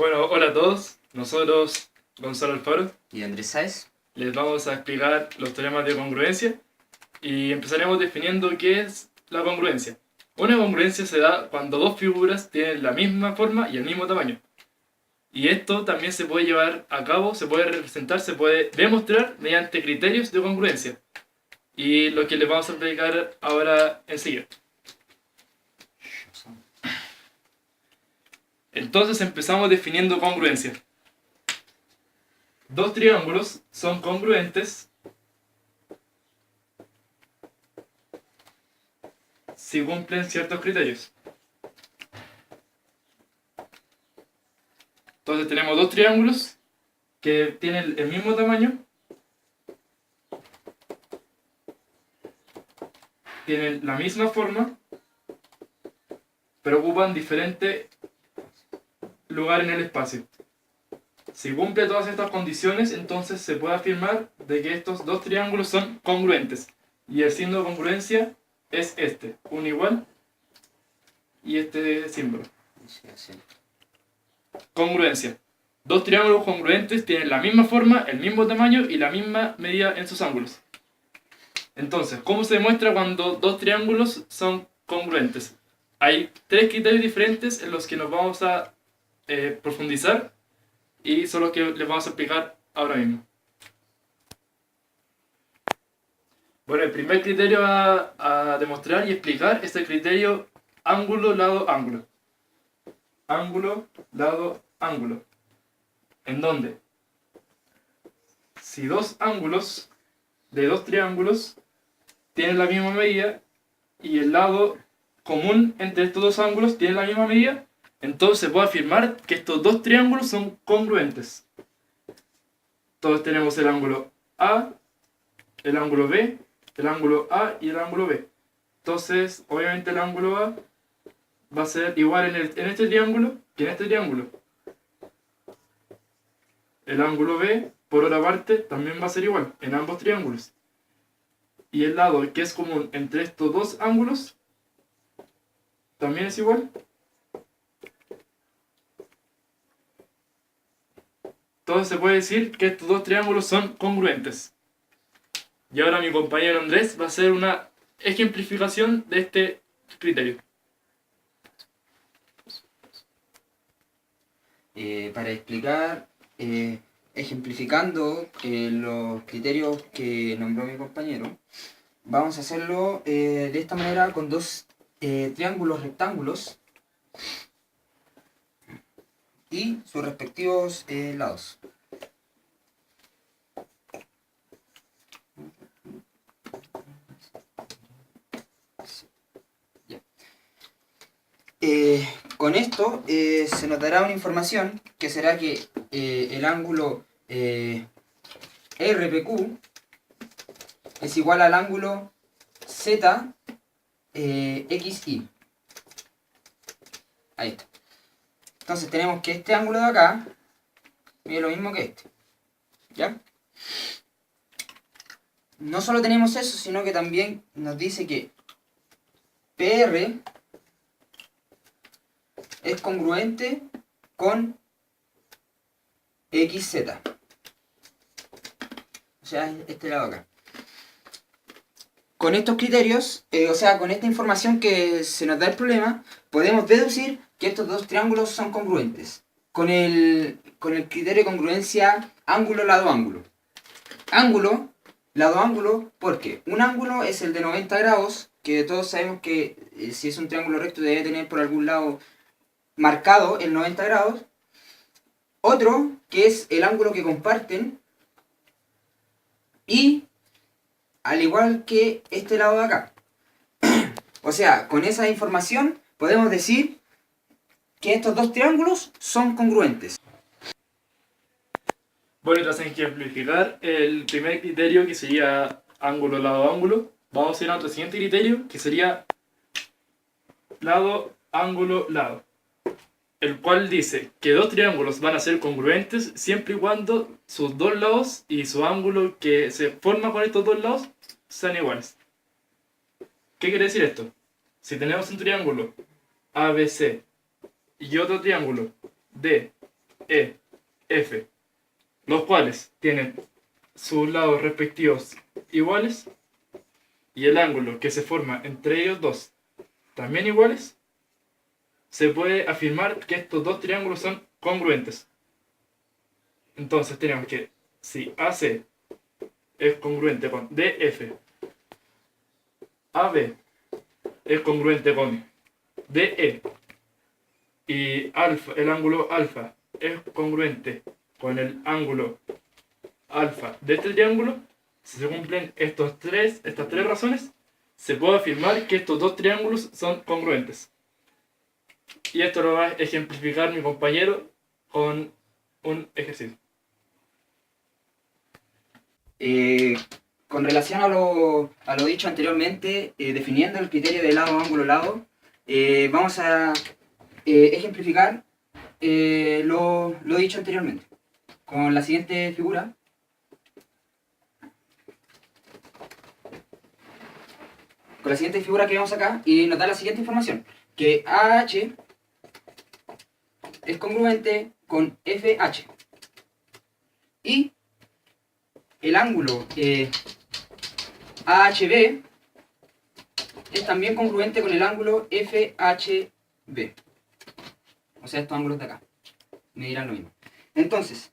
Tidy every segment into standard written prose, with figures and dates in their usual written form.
Bueno, hola a todos. Nosotros, Gonzalo Alfaro, Y Andrés Sáez. les vamos a explicar los teoremas de congruencia y empezaremos definiendo qué es la congruencia. Una congruencia se da cuando dos figuras tienen la misma forma y el mismo tamaño. Y esto también se puede llevar a cabo, se puede representar, se puede demostrar mediante criterios de congruencia. Y lo que les vamos a explicar ahora enseguida. Entonces empezamos definiendo congruencia. Dos triángulos son congruentes si cumplen ciertos criterios. Entonces tenemos dos triángulos que tienen el mismo tamaño, tienen la misma forma, pero ocupan diferente lugar en el espacio. Si cumple todas estas condiciones, entonces se puede afirmar de que estos dos triángulos son congruentes. Y el signo de congruencia es este, un igual y este símbolo. Congruencia. Dos triángulos congruentes tienen la misma forma, el mismo tamaño y la misma medida en sus ángulos. Entonces, ¿cómo se demuestra cuando dos triángulos son congruentes? Hay tres criterios diferentes en los que nos vamos a profundizar y son los que les vamos a explicar ahora mismo. Bueno, el primer criterio a demostrar y explicar es el criterio ángulo, lado, ángulo. Ángulo, lado, ángulo. En donde, si dos ángulos de dos triángulos tienen la misma medida y el lado común entre estos dos ángulos tiene la misma medida, entonces se puede afirmar que estos dos triángulos son congruentes. Entonces tenemos el ángulo A, el ángulo B, el ángulo A y el ángulo B. Entonces, obviamente el ángulo A va a ser igual en este triángulo que en este triángulo. El ángulo B, por otra parte, también va a ser igual en ambos triángulos. Y el lado que es común entre estos dos ángulos también es igual. Entonces se puede decir que estos dos triángulos son congruentes. Y ahora mi compañero Andrés va a hacer una ejemplificación de este criterio. Para explicar, ejemplificando los criterios que nombró mi compañero, vamos a hacerlo de esta manera con dos triángulos rectángulos y sus respectivos lados. Con esto se notará una información que será que el ángulo RPQ es igual al ángulo ZXY. Ahí está. Entonces tenemos que este ángulo de acá mide lo mismo que este. ¿Ya? No solo tenemos eso, sino que también nos dice que PR es congruente con XZ. O sea, este lado acá. Con estos criterios, o sea, con esta información que se nos da el problema, podemos deducir que estos dos triángulos son congruentes. Con el criterio de congruencia ángulo, lado, ángulo. Ángulo, lado, ángulo, porque un ángulo es el de 90 grados, que todos sabemos que si es un triángulo recto debe tener por algún lado marcado en 90 grados. Otro, que es el ángulo que comparten. Y al igual que este lado de acá. O sea, con esa información podemos decir que estos dos triángulos son congruentes. Bueno, tras ejemplificar el primer criterio, que sería ángulo, lado, ángulo, vamos a ir a otro siguiente criterio, que sería lado, ángulo, lado. El cual dice que dos triángulos van a ser congruentes siempre y cuando sus dos lados y su ángulo que se forma con estos dos lados sean iguales. ¿Qué quiere decir esto? Si tenemos un triángulo ABC y otro triángulo DEF, DE, F, los cuales tienen sus lados respectivos iguales y el ángulo que se forma entre ellos dos también iguales, se puede afirmar que estos dos triángulos son congruentes. Entonces tenemos que si AC es congruente con DF, AB es congruente con DE y alfa, el ángulo alfa es congruente con el ángulo alfa de este triángulo, si se cumplen estas tres razones, se puede afirmar que estos dos triángulos son congruentes. Y esto lo va a ejemplificar mi compañero con un ejercicio. Con relación a lo dicho anteriormente, definiendo el criterio de lado, ángulo, lado, vamos a ejemplificar lo dicho anteriormente con la siguiente figura. Con la siguiente figura que vemos acá, y nos da la siguiente información, que AH es congruente con FH y el ángulo AHB es también congruente con el ángulo FHB, o sea, estos ángulos de acá me dirán lo mismo. Entonces,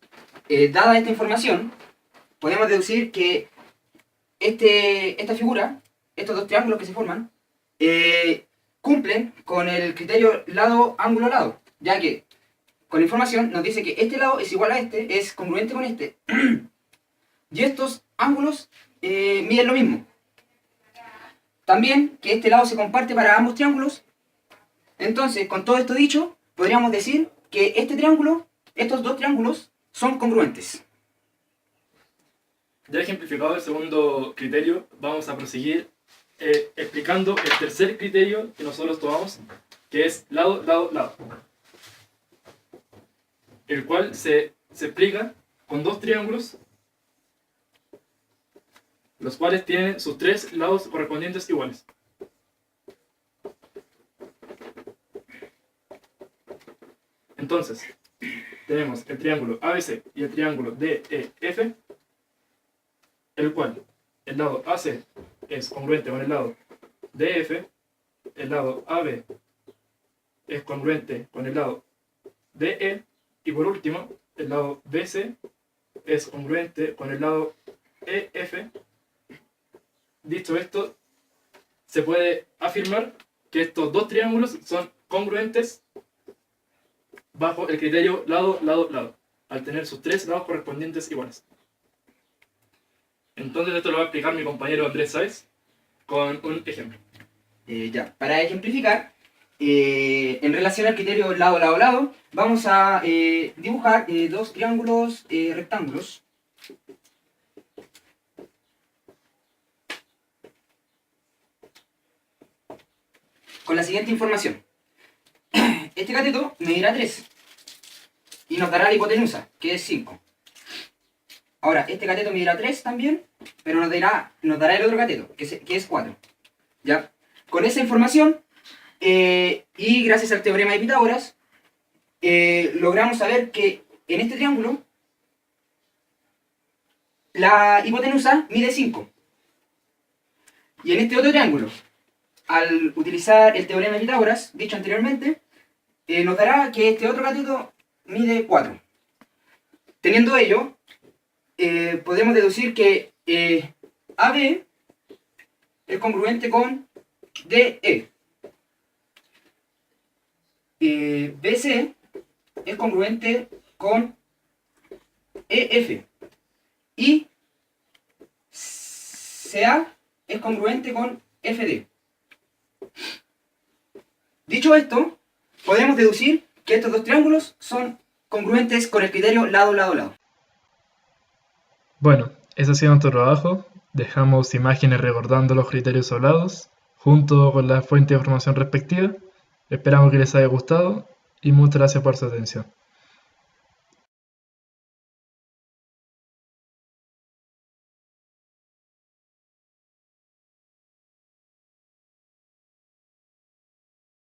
dada esta información, podemos deducir que esta figura, estos dos triángulos que se forman, cumplen con el criterio lado, ángulo, lado, ya que con la información nos dice que este lado es igual a este, es congruente con este, y estos ángulos miden lo mismo. También que este lado se comparte para ambos triángulos. Entonces, con todo esto dicho, podríamos decir que este triángulo, estos dos triángulos, son congruentes. Ya ejemplificado el segundo criterio, vamos a proseguir explicando el tercer criterio que nosotros tomamos, que es lado, lado, lado, el cual se explica con dos triángulos, los cuales tienen sus tres lados correspondientes iguales. Entonces, tenemos el triángulo ABC y el triángulo DEF, el cual el lado AC es congruente con el lado DF, el lado AB es congruente con el lado DE, y por último, el lado BC es congruente con el lado EF. Dicho esto, se puede afirmar que estos dos triángulos son congruentes bajo el criterio lado, lado, lado, al tener sus tres lados correspondientes iguales. Entonces esto lo va a explicar mi compañero Andrés Sáez con un ejemplo. Para ejemplificar, en relación al criterio lado, lado, lado, vamos a dibujar dos triángulos rectángulos. Con la siguiente información. Este cateto medirá 3 y nos dará la hipotenusa, que es 5. Ahora, este cateto medirá 3 también, pero nos dará el otro cateto, que es 4. ¿Ya? Con esa información, y gracias al teorema de Pitágoras, logramos saber que en este triángulo la hipotenusa mide 5. Y en este otro triángulo, al utilizar el teorema de Pitágoras, dicho anteriormente, nos dará que este otro cateto mide 4. Teniendo ello, podemos deducir que AB es congruente con DE. BC es congruente con EF. Y CA es congruente con FD. Dicho esto, podemos deducir que estos dos triángulos son congruentes con el criterio lado, lado, lado. Bueno, ese ha sido nuestro trabajo. Dejamos imágenes recordando los criterios hablados, junto con la fuente de información respectiva. Esperamos que les haya gustado y muchas gracias por su atención.